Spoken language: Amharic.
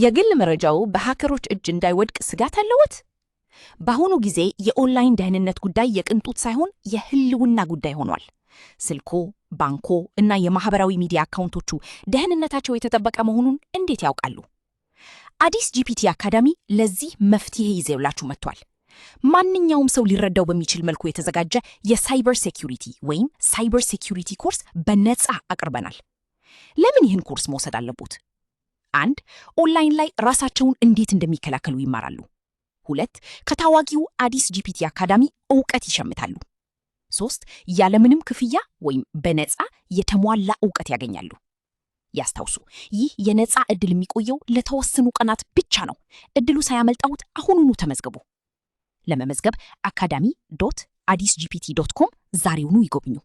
የግል መረጃው በሃከሮች እጅ እንዳይወድቅ ስጋት አለዎት? በአሁኑ ጊዜ የኦንላይን ደህንነት ጉዳይ የቅንጦት ሳይሆን የህልውና ጉዳይ ሆኗል። ስልኮ፣ ባንኮ እና የማህበራዊ ሚዲያ አካውንቶቹ ደህንነታቸው የተጠበቀ መሆኑን እንዴት ያውቃሉ? አዲስ ጂፒቲ አካዳሚ ለዚህ መፍትሄ ይዘውላችሁ መጥቷል። ማንኛውም ሰው ሊረዳው በሚችል መልኩ የተዘጋጀ የሳይበር ሴኩሪቲ ወይም ሳይበር ሴኩሪቲ ኮርስ በነፃ አቅርበናል። ለምን ይህን ኮርስ መውሰድ አለቦት? 1. ኦንላይን ላይ ራሳቸውን እንዴት እንደሚከላከሉ ይማራሉ። 2. ከታዋቂው አዲስ ጂፒቲ አካዳሚ ዕውቀት ይሸምታሉ። 3. ያለምንም ክፍያ ወይም በነፃ የተሟላ ዕውቀት ያገኛሉ። ያስታውሱ፣ ይህ የነፃ ዕድል የሚቆየው ለተወሰኑ ቀናት ብቻ ነው። ዕድሉ ሳያመልጣውት አሁኑኑ ተመዝገቡ። ለመመዝገብ academy.addisgpt.com ዛሬውኑ ይጎብኙ።